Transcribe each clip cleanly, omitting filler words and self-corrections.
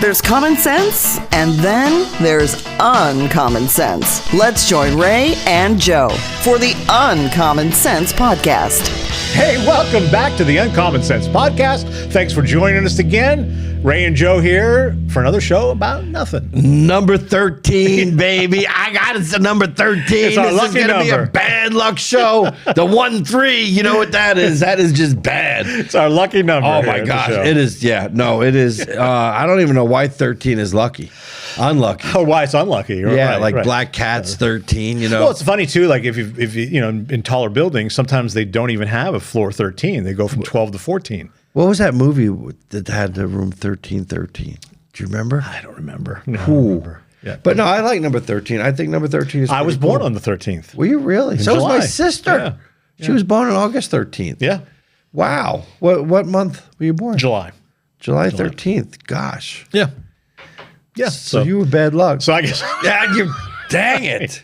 There's common sense, and then there's uncommon sense. Let's join Ray and Joe for the Uncommon Sense Podcast. Hey, welcome back to the Uncommon Sense Podcast. Thanks for joining us again. Ray and Joe here for another show about nothing. Number 13, baby. I got it to number 13. It's our this lucky is going to be number. a bad luck show. The 1-3, you know what that is? That is just bad. It's our lucky number. Oh, here my at the gosh. show. It is, yeah. No, it is. I don't even know why 13 is lucky. Unlucky. Oh, why it's unlucky. Yeah, right. Black Cat's 13, you know. Well, it's funny, too, like if you know, in taller buildings, sometimes they don't even have a floor 13. They go from 12 to 14. What was that movie that had the room 1313? Do you remember? I don't remember. No, I don't remember. Yeah. But no, I like number 13. I think number 13 is I was pretty born cool. on the 13th. Were you really? So July. was my sister. Yeah. She was born on August 13th. Yeah. Wow. What month were you born? July. July 13th. Gosh. Yeah. Yeah. So you were bad luck. So I guess Dang it.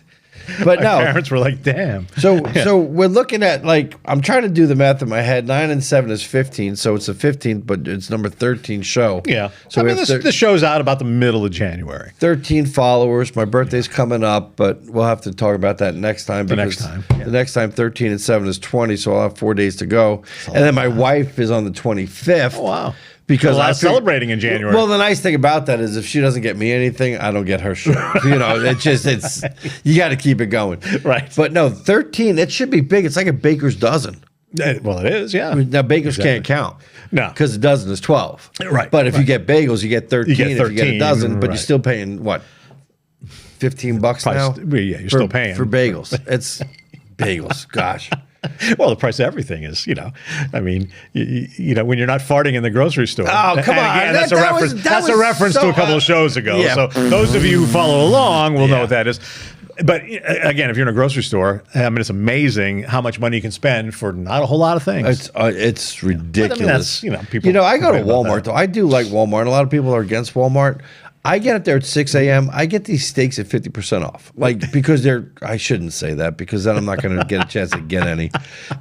But my no. parents were like, damn. So we're looking at, like, I'm trying to do the math in my head. 9 and 7 is 15. So it's the 15th, but it's number 13 show. Yeah. So I we mean, have this show's out about the middle of January. 13 followers. My birthday's coming up, but we'll have to talk about that next time. The next because time, yeah. The next time, 13 and 7 is 20, so I'll have 4 days to go. And then my wife is on the 25th. Oh, wow. Because A lot I of celebrating in January. Well, the nice thing about that is if she doesn't get me anything, I don't get her shit. You know, it's you got to keep it going. Right. But no, 13, it should be big. It's like a baker's dozen. Well, it is, yeah. Now, bakers can't count. No. Because a dozen is 12. Right, But if you get bagels, you get 13. You get If you get a 13, dozen, but right. you're still paying, what, $15 Probably now? yeah, you're still paying. For bagels. It's bagels. Gosh. Well, the price of everything is, you know, I mean, you know, when you're not farting in the grocery store. Oh, come And on. again, That that's a was reference so- to a couple of shows ago. yeah. So those of you who follow along will know Yeah. what that is. But again, if you're in a grocery store, I mean, it's amazing how much money you can spend for not a whole lot of things. It's ridiculous. that's, you know, people You know, I go to complain about Walmart that. though. I do like Walmart. A lot of people are against Walmart. I get up there at 6 a.m. I get these steaks at 50% off, like because they're. I shouldn't say that because then I'm not going to get a chance to get any.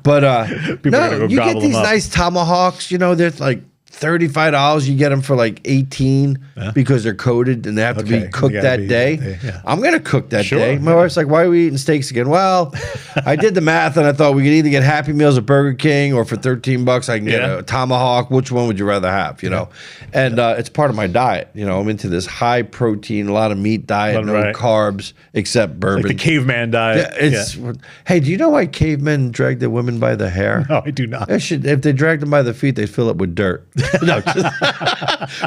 But are gonna go you gobble get them these up. nice tomahawks. You know, they're like $35. You get them for like 18 because they're coated and they have to Okay, be they cooked gotta that be- day. yeah. I'm going to cook that Sure, day. My yeah. wife's like, "Why are we eating steaks again?" Well, I did the math and I thought we could either get Happy Meals at Burger King or for $13 I can get Yeah. a tomahawk. Which one would you rather have? You know, and it's part of my diet. You know, I'm into this high protein, a lot of meat diet, no Right. carbs except bourbon. Like the caveman diet. Hey, do you know why cavemen drag their women by the hair? No, I do not. If they dragged them by the feet, they'd fill it with dirt. No,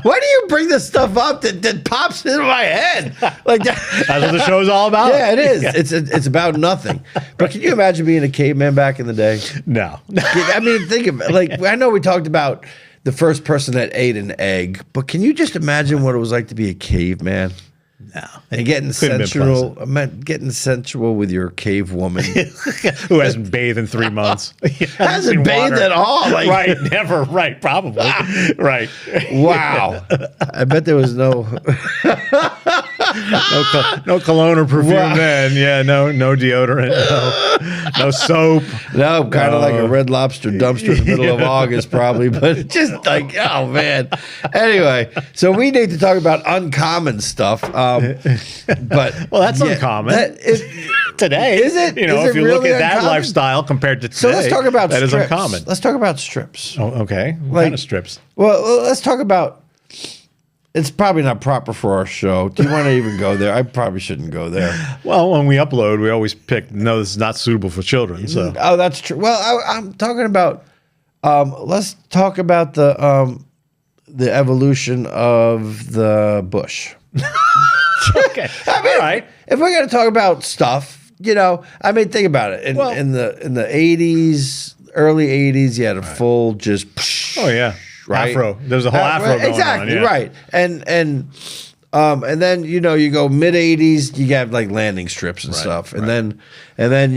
why do you bring this stuff up that pops into my head? Like That's what the show's all about. yeah, it is. It's about nothing. But can you imagine being a caveman back in the day? No. I mean, think of it. Like I know we talked about the first person that ate an egg, but can you just imagine what it was like to be a caveman? No. And getting Couldn't have been getting sensual with your cave woman. Who hasn't bathed in 3 months? Hasn't seen bathed water. at all. Like, Right, never. Right, probably. Right. wow. I bet there was no. No cologne or perfume Wow. then. Yeah, no deodorant, no soap. No, kind of like a Red Lobster dumpster in the middle of August, probably, but just like, oh man. Anyway, so we need to talk about uncommon stuff. But Well, that's uncommon. Today, Is it? You know, Is if it you look really at that uncommon? lifestyle compared to today, so let's talk about that is strips. uncommon. Let's talk about strips. Oh, okay. What Like- kind of strips? Well, let's talk about. It's probably not proper for our show. Do you want to even go there? I probably shouldn't go there. Well, when we upload, we always pick, no, this is not suitable for children. So Oh, that's true. Well, I'm talking about. Let's talk about the evolution of the bush. okay, all right. If we're going to talk about stuff, you know, I mean, think about it. Well- In the 80s, early 80s, you had a full just. Oh yeah, Right? Afro. There's a whole afro going exactly, on. Yeah. right. And then you know you go mid 80s, you got like landing strips and stuff, and then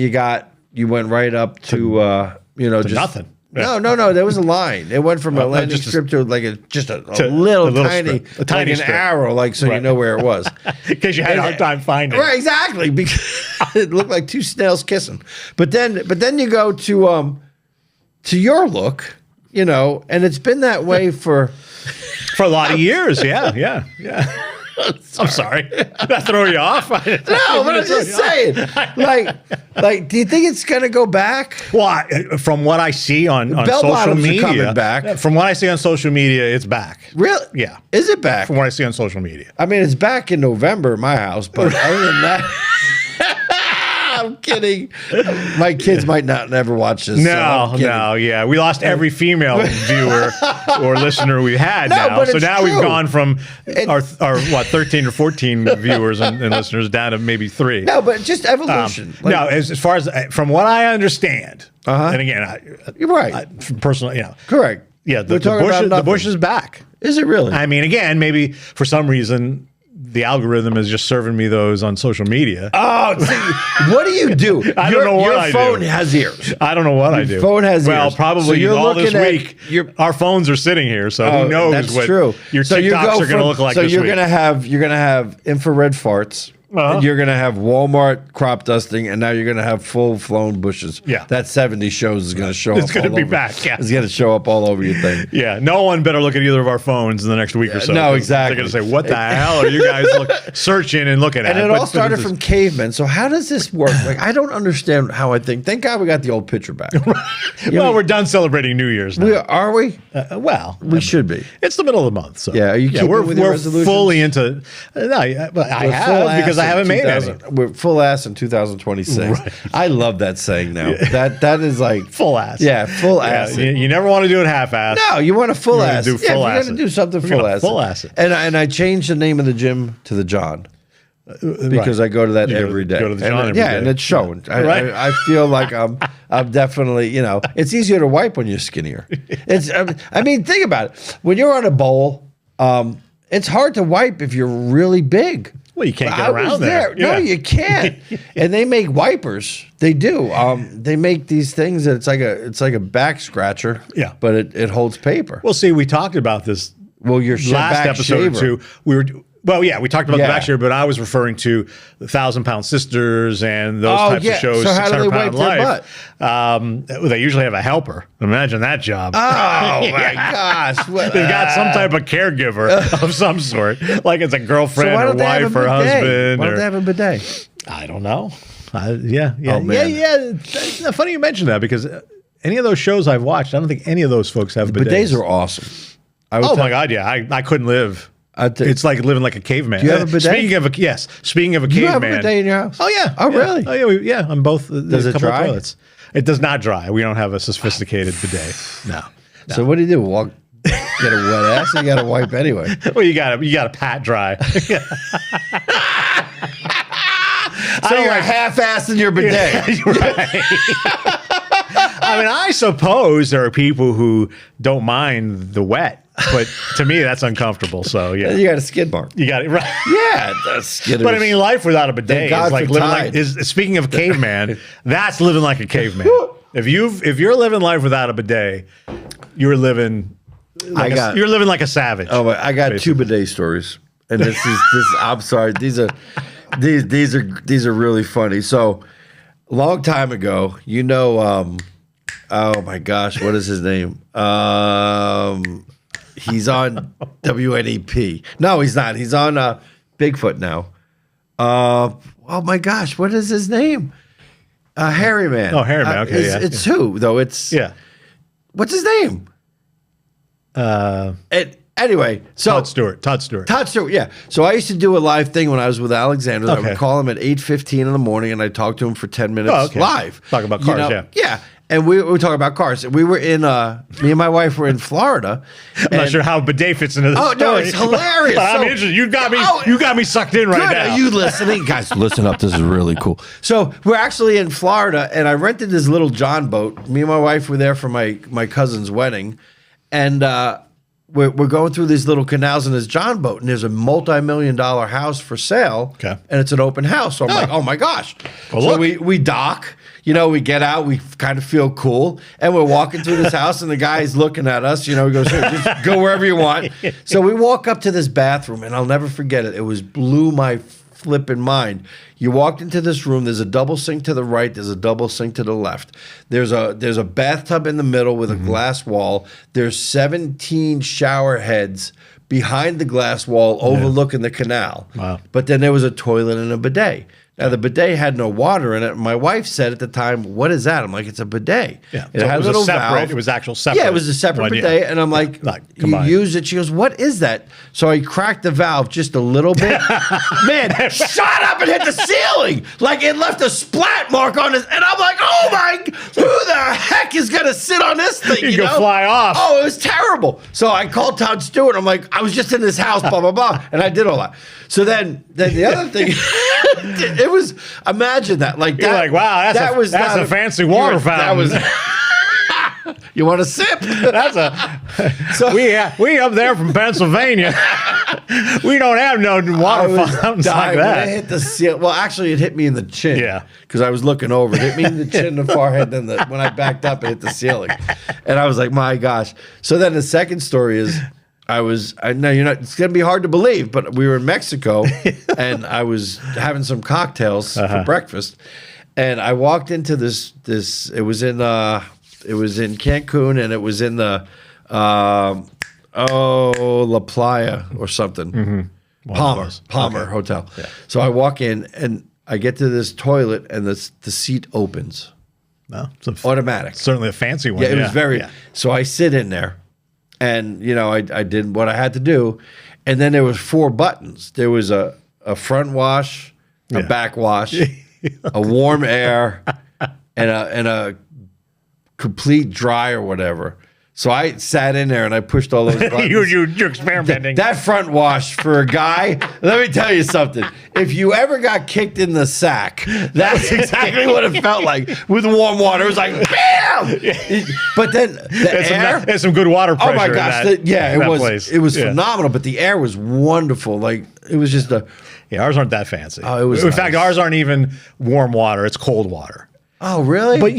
you went right up to just nothing. No. There was a line. It went from a landing just a- strip to like a to little a little tiny, strip. A tiny like an strip. arrow, arrow, like so you Right. know where it was. Because you had a hard time finding. Right, exactly. Because it looked like two snails kissing. But then you go to your look, you know, and it's been that way for For a lot of years, yeah. I'm sorry. Did I throw you off? No, but I'm just saying. Like, do you think it's gonna go back? Well, from what I see on Bell social bottoms are media, coming back. From what I see on social media, it's back. Really? Yeah. Is it back? From what I see on social media. I mean, it's back in November in my house, but other than that, I'm kidding. My kids might not never watch this. Yeah. We lost every female viewer or listener we had No, now. but So it's now true. we've gone from our 13 or 14 viewers and listeners down to maybe 3. No, but just evolution. No, as far as from what I understand, and again, You're right. from personal, Correct. yeah, We're talking about the nothing. Bush is back. Is it really? I mean, again, maybe for some reason the algorithm is just serving me those on social media. Oh, see, what do you do? I don't know what I do. Your phone has ears. I don't know what I do. Phone has well, ears. So probably you're all this looking at week. Our phones are sitting here, so who knows that's what true. your So you TikToks go are going to from- look like So this you're week. gonna have infrared farts. Uh-huh. And you're gonna have Walmart crop dusting, and now you're gonna have full-flown bushes. Yeah. That 70 shows is gonna show It's up. gonna all be over- back, yeah. It's gonna show up all over your thing. Yeah, no one better look at either of our phones in the next week or so. No, 'cause exactly. They're going to say, "What the hell are you guys searching and looking at?" And it But all started this is- from cavemen. So how does this work? Like, I don't understand how I think. Thank God we got the old picture back. Well, we're done celebrating New Year's now. Are we? Well, We should be. it's the middle of the month, so Yeah, are you keeping we're with your we're resolutions? fully into. No, I We're full have because ass I haven't in made any. 2000 We're full ass in 2026. I love that saying now. That is like Full ass. Yeah, full ass. You never want to do it half-ass. No, you want a full You're gonna ass. do Yeah, full you're ass gonna it. do something We're full gonna ass. full ass it. And I changed the name of the gym to the John. Because I go to that You go- every day. go to the And, John every yeah, day. and it's showing. Right. I feel like I'm definitely, it's easier to wipe when you're skinnier. It's I mean, think about it. When you're on a bowl, it's hard to wipe if you're really big. Well, you can't But get around there. No, Yeah. you can't. And they make wipers. They do. They make these things that it's like a back scratcher. Yeah. But it holds paper. Well, see, we talked about this Well, your last back episode shaver. too. We talked about Yeah. the back shaver, but I was referring to the 1,000-Pound Sisters and those Oh, types yeah. of shows. So how do they 600-Pound wipe their Life. They usually have a helper. Imagine that job. Oh my gosh! What- They've got some type of caregiver of some sort, like it's a girlfriend why or don't they have wife a or bidet? husband. Why don't or, they have a bidet? I don't know. Yeah. Oh, man. Yeah. Funny you mentioned that because any of those shows I've watched, I don't think any of those folks have bidets. Bidets are awesome. Oh my God! Yeah, I couldn't live. It's like living like a caveman. Do you have a bidet? Speaking of a caveman, You have a bidet in your house? Oh yeah. Oh, Yeah. really? Oh yeah. On both. There's it a couple dry? Of toilets. It does not dry. We don't have a sophisticated bidet. No. So what do you do? Walk, get a wet ass, or you got to wipe anyway? Well, you got to pat dry. So you're half-assed in your bidet. Right. I mean, I suppose there are people who don't mind the wet, but to me, that's uncomfortable. So yeah, You got a skid mark. you got it right. Yeah, that's skid. But I mean, life without a bidet God is like for living Tide. like. Speaking of caveman, that's living like a caveman. If you're living life without a bidet, you're living. You're living like a savage. Oh, I got basically. 2 bidet stories, and this. I'm sorry. These are really funny. So, long time ago, oh my gosh, what is his name? He's on WNEP. No, he's not. He's on Bigfoot now. Oh my gosh, what is his name? Harry Man. Oh, Harry Man, okay, It's who though? It's Yeah. What's his name? Anyway, so Todd Stewart. Todd Stewart, yeah. So I used to do a live thing when I was with Alexander. I Okay. would call him at 8:15 in the morning, and I'd talk to him for 10 minutes Oh, okay. live. Talk about cars, yeah. Yeah. And we were talking about cars. And we were in, me and my wife were in Florida. I'm not sure how bidet fits into this Oh, story. no, it's hilarious. I'm So- interested. You got me Oh, sucked in right Good. now. Are you listening? Guys, listen up. This is really cool. So we're actually in Florida, and I rented this little John boat. Me and my wife were there for my cousin's wedding. And we're going through these little canals in this John boat, and there's a multi-million-dollar house for sale. Okay. And it's an open house. So I'm like, oh my gosh. Well, so look. we dock. We get out, we kind of feel cool, and we're walking through this house, and the guy's looking at us. He goes, "Here, just go wherever you want." So we walk up to this bathroom, and I'll never forget it. It blew my flipping mind. You walked into this room. There's a double sink to the right. There's a double sink to the left. There's a bathtub in the middle with a glass wall. There's 17 shower heads behind the glass wall overlooking the canal. Wow. But then there was a toilet and a bidet. Now, the bidet had no water in it. My wife said at the time, "What is that?" I'm like, "It's a bidet." Yeah. It So had it was a little separate. valve. It was actual separate. Yeah, it was a separate one, bidet. yeah. And I'm like, Not "You combined. use it?" She goes, "What is that?" So I cracked the valve just a little bit. Man, shot up and hit the ceiling. Like it left a splat mark on it. And I'm like, "Oh my, who the heck is going to sit on this thing?" You go fly off. Oh, it was terrible. So I called Todd Stewart. I'm like, "I was just in this house, blah, blah, blah." And I did all that. So then the other thing, it was, imagine that. Like, You're like, wow, that's not a fancy water fountain. That was, you want a sip? That's we up there from Pennsylvania. We don't have no water fountains like When that. it hit the ceiling. Well, actually, it hit me in the chin. Yeah. Because I was looking over. It hit me in the chin and the forehead. Then when I backed up, it hit the ceiling. And I was like, my gosh. So then the second story is, I know you're not. It's gonna be hard to believe, but we were in Mexico, and I was having some cocktails for breakfast, and I walked into this. It was in Cancun, and it was in the La Playa or something, Palmer Hotel. Yeah. So I walk in, and I get to this toilet, and the seat opens. No, it's automatic. Certainly a fancy one. Yeah, it was very. Yeah. So I sit in there, and I did what I had to do, and then there was 4 buttons. There was a front wash, a back wash, a warm air, and a complete dry or whatever. So I sat in there and I pushed all those buttons. You're experimenting. That front wash for a guy, let me tell you something. If you ever got kicked in the sack, that's exactly what it felt like with warm water. It was like, bam! But then the air. There's some good water pressure. Oh my gosh! It was phenomenal. But the air was wonderful. Like it was just ours aren't that fancy. Oh, it was In nice. fact, ours aren't even warm water. It's cold water. Oh really? But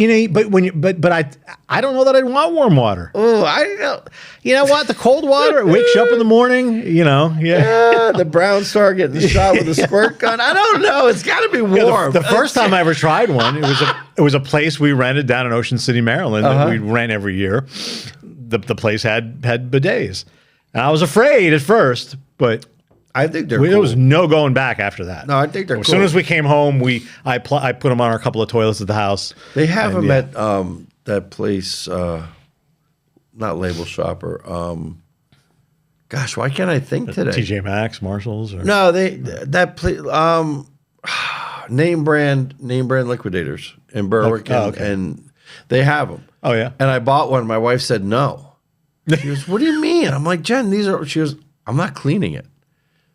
I don't know that I'd want warm water. Oh, I don't know. You know what? The cold water it wakes you up in the morning. Yeah, the brown star getting shot with a squirt gun. I don't know. It's got to be warm. The first time I ever tried one, it was a place we rented down in Ocean City, Maryland. That we rent every year. The place had bidets, and I was afraid at first, but I think they're. There was no going back after that. No, I think they're. As soon as we came home, I put them on a couple of toilets at the house. They have them at that place, not Label Shopper. Gosh, why can't I think today? TJ Maxx, Marshalls, or no, that place. Name brand liquidators in Berwick, and they have them. Oh yeah, and I bought one. My wife said no. She goes, "What do you mean?" I'm like, "Jen, these are." She goes, "I'm not cleaning it."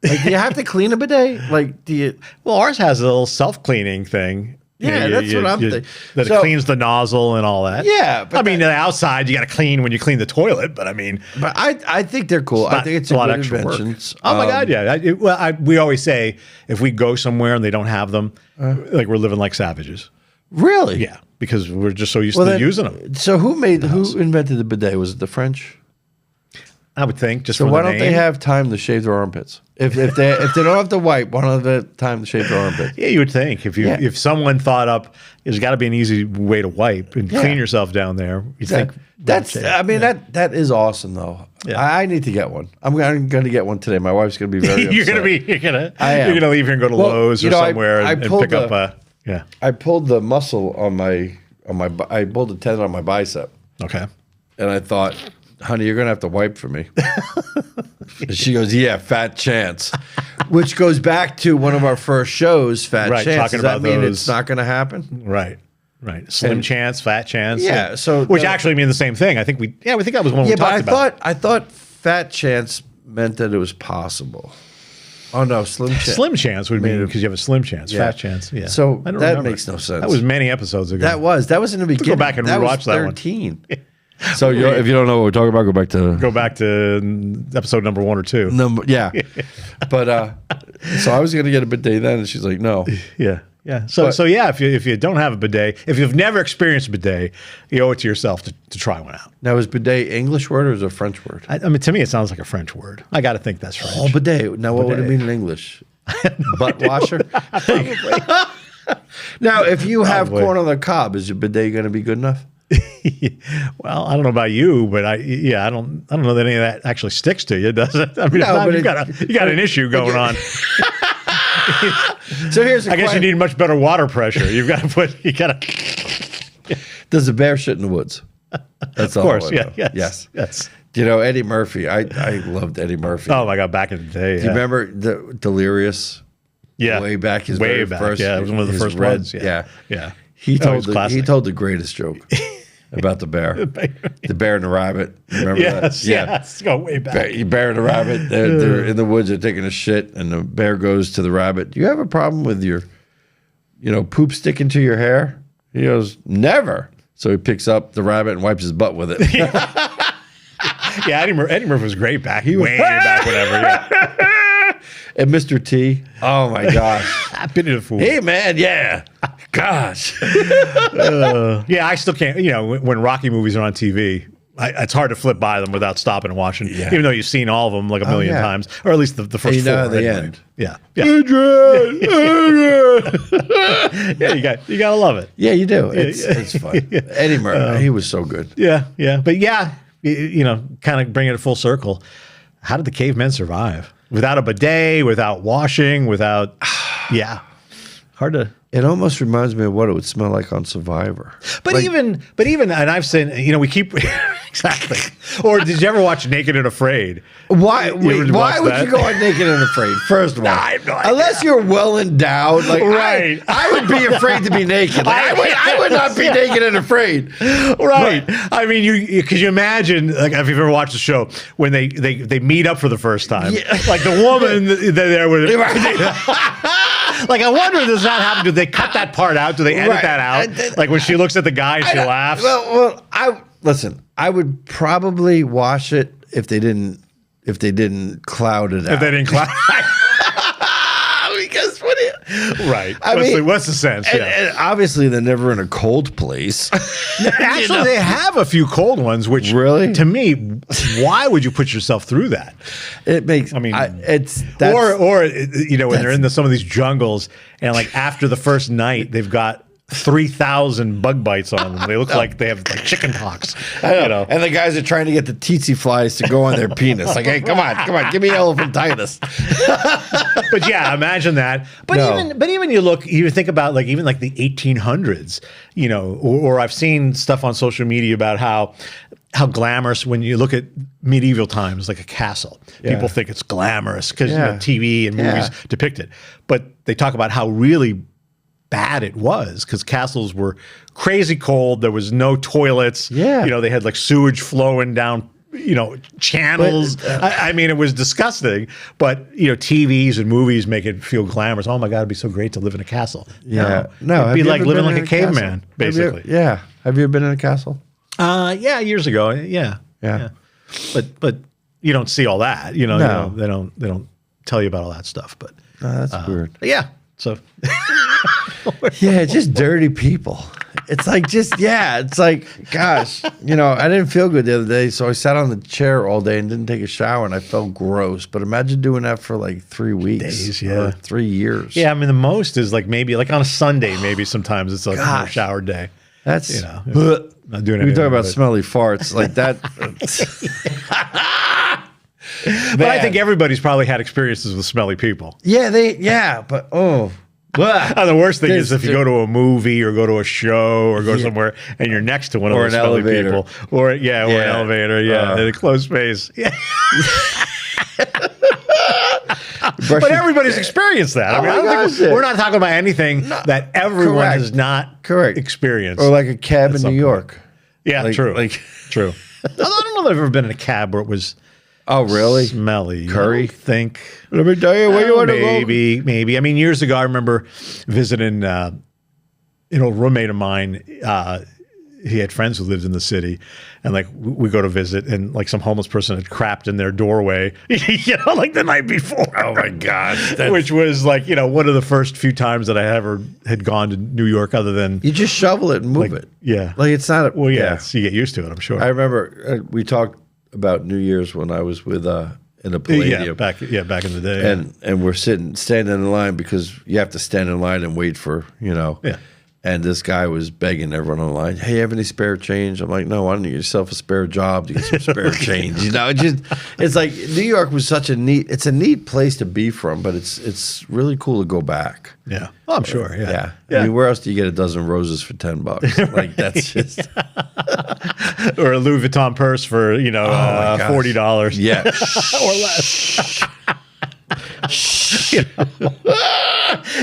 Like, do you have to clean a bidet? Like, do you? Well, ours has a little self-cleaning thing. Yeah, that's what I'm thinking. That it cleans the nozzle and all that. Yeah, but the outside you got to clean when you clean the toilet. But I think they're cool. I think it's a lot of extra work. Oh my god, yeah. We always say if we go somewhere and they don't have them, like we're living like savages. Really? Yeah, because we're just so used to using them. So who invented the bidet? Was it the French? I would think. Just so from why the don't they have time to shave their armpits? If they don't have to wipe, why don't they have time to shave their armpits? Yeah, you would think if someone thought up, there's got to be an easy way to wipe and clean yourself down there. You think that is awesome though. Yeah. I need to get one. I'm going to get one today. My wife's going to be very upset. You're going to leave here and go to Lowe's or somewhere and pick up a I pulled the muscle on my I pulled the tendon on my bicep. Okay. And I thought, honey, you're going to have to wipe for me. And she goes, yeah, fat chance. Which goes back to one of our first shows, Fat Chance. Talking Does that about mean those, it's not going to happen? Right. Slim chance, fat chance. Yeah. Which actually mean the same thing. I think we think that was one we talked about. I thought fat chance meant that it was possible. Oh no, slim chance. Slim chance would mean because you have a slim chance. Fat chance. Yeah. So that makes no sense. That was many episodes ago. That was in the beginning. Go back and rewatch that one. 13. So if you don't know what we're talking about, go back to episode number 1 or 2. But so I was going to get a bidet then, and she's like, no. Yeah. So if you don't have a bidet, if you've never experienced a bidet, you owe it to yourself to try one out. Now, is bidet English word or is it a French word? I mean, to me, it sounds like a French word. I got to think that's French. Oh, bidet. Now, what would it mean in English? butt washer? Now, if you have Probably. corn on the cob, is your bidet going to be good enough? Well, I don't know about you, but I don't know that any of that actually sticks to you, does it? I mean, No, but you got an issue going on. So here's a I guess you question. need much better water pressure. You got to. Does a bear shit in the woods? That's Of course, all I yeah, know. yes. You know, Eddie Murphy. I loved Eddie Murphy. Oh my God, back in the day. Do you remember the Delirious? Yeah, Way back, his way very back. first. Yeah, it was one of the his first red- ones. Yeah, yeah. He That was told classic. the greatest joke about the bear, the bear and the rabbit. Remember Yes, that? Yeah. yes. Go way back. Bear and the rabbit. They're in the woods. They're taking a shit, and the bear goes to the rabbit. Do you have a problem with your, poop sticking to your hair? He goes, never. So he picks up the rabbit and wipes his butt with it. Yeah, Eddie Murphy was great back. Way back, whatever. Yeah. And Mr. T. Oh my gosh. Pity the fool. Hey man, yeah. Gosh. Yeah, I still can't. When Rocky movies are on TV, it's hard to flip by them without stopping and watching. Yeah. Even though you've seen all of them like a million yeah. times, or at least the first You know four. how they anyway. end. Yeah, yeah, Adrian. yeah. You gotta love it. Yeah, you do. It's fun. Eddie Murphy, he was so good. Yeah, yeah. But yeah, kind of bringing it full circle. How did the cavemen survive without a bidet, without washing, without? Yeah, hard to. It almost reminds me of what it would smell like on Survivor. But even, and I've seen, we keep exactly. Or did you ever watch Naked and Afraid? Why? ever Wait, why watch would that? you go on Naked and Afraid? First of all, I have no idea. unless you're well endowed, like Right. I would be afraid to be naked. Like, I would not be naked and afraid. Right. I mean, because you imagine, like, if you've ever watched the show, when they meet up for the first time, Yeah. like the woman there with, like, I wonder, does that happen? Do they cut that part out? Do they edit Right. that out? Like when she looks at the guy and she laughs. Well, I would probably wash it if they didn't cloud it out. If they didn't clap. Because what? Right. I mean, what's the sense? And, Yeah. and obviously, they're never in a cold place. Actually, they have a few cold ones, which Really? to me, why would you put yourself through that? It makes. I mean, it's or when they're in some of these jungles and like after the first night, they've got 3,000 bug bites on them. They look like they have like chicken pox. And the guys are trying to get the tsetse flies to go on their penis. Like, hey, come on, give me elephantitis. But yeah, imagine that. But No. even you think about like even like the 1800s, or I've seen stuff on social media about how glamorous when you look at medieval times, like a castle. Yeah. People think it's glamorous because Yeah. TV and movies Yeah. depict it. But they talk about how really bad it was because castles were crazy cold. There was no toilets. Yeah. They had like sewage flowing down, channels. But, I mean, it was disgusting. But TVs and movies make it feel glamorous. Oh my God, it'd be so great to live in a castle. No. It'd have be you like ever living been like in a caveman, castle? basically. Yeah. Have you ever been in a castle? Yeah, years ago. Yeah. But you don't see all that. No. They don't tell you about all that stuff. But That's weird. yeah. So Yeah, just dirty people. It's like it's like, gosh, I didn't feel good the other day, so I sat on the chair all day and didn't take a shower, and I felt gross. But imagine doing that for like 3 weeks, Days, yeah. or 3 years. yeah, I mean the most is like maybe like on a Sunday. Maybe sometimes it's like a Gosh. shower day. That's Not doing we anything talk about with it. smelly farts like that. But I think everybody's probably had experiences with smelly people. but And the worst thing is There's- if you go to a movie or go to a show or go Yeah. somewhere and you're next to one of Or those an smelly elevator. people, or an Yeah. elevator, in a closed space. Yeah. But everybody's experienced that. I Oh mean, my I don't gosh, think yeah. we're not talking about anything that everyone Correct. has not Correct. experienced. or like a cab in some New York. yeah, like- true. like- True. Although I don't know that I've ever been in a cab where it was Oh, really? smelly. Curry? I don't think. Let me tell you where you want to go. Maybe. I mean, years ago, I remember visiting an old roommate of mine. He had friends who lived in the city, and like we go to visit, and like some homeless person had crapped in their doorway, like the night before. Oh my gosh, Which was like one of the first few times that I ever had gone to New York, other than You just shovel it and move it. yeah. Like it's not a Well, yeah, so you get used to it, I'm sure. I remember we talked about New Year's when I was with in the Palladium. back in the day. And we're standing in line because you have to stand in line and wait for, Yeah. And this guy was begging everyone on the line, "Hey, you have any spare change?" I'm like, "No, why don't you get yourself a spare job to get some spare change?" It's like New York was such a neat place to be from, but it's really cool to go back. Yeah. Oh, I'm sure. Yeah. I mean, where else do you get a dozen roses for $10? Like that's just Or a Louis Vuitton purse for, $40. yeah. Or less.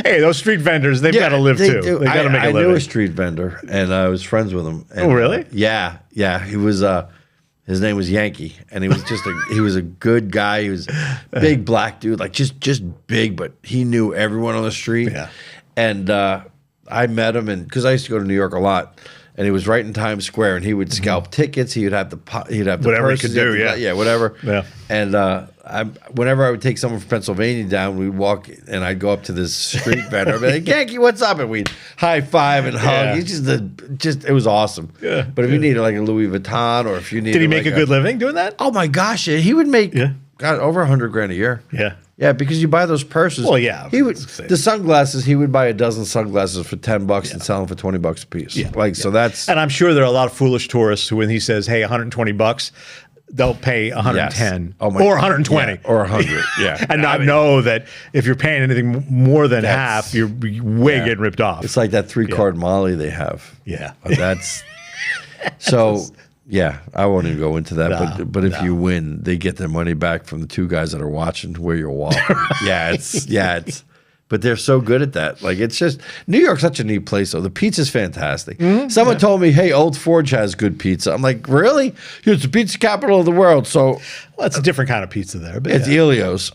Hey, those street vendors, they've got to live too. Do. They got to make a living. I knew a street vendor, and I was friends with him. And, Oh, really? Yeah. He was. His name was Yankee, and he was he was a good guy. He was a big black dude, like just big, but he knew everyone on the street. Yeah. And I met him, and because I used to go to New York a lot. And he was right in Times Square, and he would scalp tickets. He would have the Whatever he purses, could do, yeah, whatever. Yeah. And whenever I would take someone from Pennsylvania down, we'd walk, and I'd go up to this street vendor. I'd be like, "Yankee, what's up?" And we'd high five and hug. Yeah. He's just it was awesome. Yeah. But if you needed like a Louis Vuitton, or if you needed, Did he make like a good living doing that? Oh my gosh, he would make over $100,000 a year. Yeah. Yeah, because you buy those purses. Well, yeah. He would the sunglasses. He would buy a dozen sunglasses for $10 and sell them for $20 a piece. Yeah, so that's. And I'm sure there are a lot of foolish tourists who, when he says, "Hey, $120," they'll pay 110 Yes. or 120 or 100. Yeah, and not know that if you're paying anything more than half, you're way getting ripped off. It's like that 3-card Molly they have. Yeah. That's so. Yeah, I won't even go into that. But if you win, they get their money back from the 2 guys that are watching where you're walking. It's. But they're so good at that. Like it's just New York's such a neat place. Though the pizza's fantastic. Someone told me, "Hey, Old Forge has good pizza." I'm like, "Really? It's the pizza capital of the world." So Well, it's a different kind of pizza there, but it's Elio's.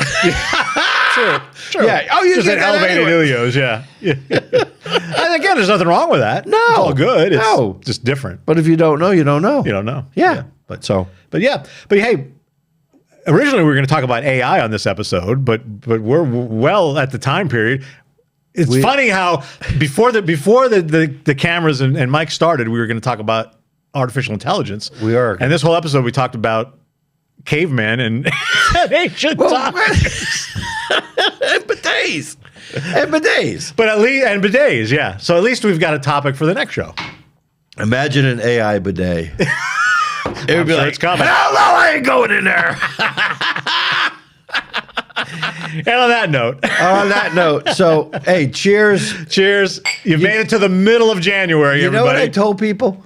True. Yeah. Oh, you just get an that elevated anyway. Ilios, yeah. And again, there's nothing wrong with that. No. It's all good. It's No. just different. But if you don't know, you don't know. You don't know. Yeah. But So hey, originally we were going to talk about AI on this episode, but we're well at the time period. It's funny how before the cameras and Mike started, we were going to talk about artificial intelligence. We are. And this whole episode we talked about cavemen and ancient times. and bidets. But at least and bidets, yeah. So at least we've got a topic for the next show. Imagine an AI bidet. It would be sure like, it's coming. "Hell no, I ain't going in there." And on that note, So, hey, cheers. cheers. You've made it to the middle of January, You know what everybody. I told people?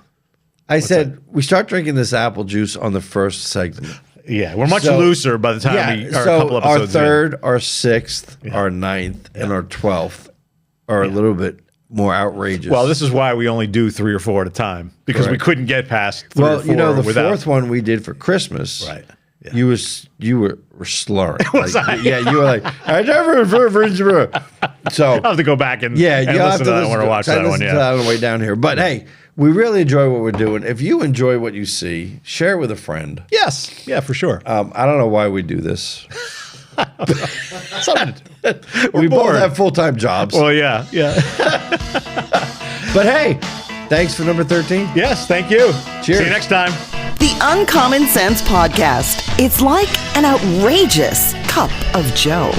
I said, we start drinking this apple juice on the first segment. Yeah, we're much So- looser by the time we are a couple our episodes in. third, our sixth, our ninth, and our 12th are a little bit more outrageous. Well, this is why we only do 3 or 4 at a time, because we Correct. couldn't get past 3 or 4 the without. fourth one we did for Christmas. Right. Yeah. You were slurring. Was Like, I? Yeah, you were like, "I never." So I'll have to go back and, yeah, and you have listen to to that when I watch that one. listen to Yeah. that on the way down here. But hey, we really enjoy what we're doing. If you enjoy what you see, share it with a friend. Yes. Yeah, for sure. I don't know why we do this. Something to do. We're We both bored. have full-time jobs. Well, yeah. But hey, thanks for number 13. Yes, thank you. Cheers. See you next time. The Uncommon Sense Podcast. It's like an outrageous cup of Joe.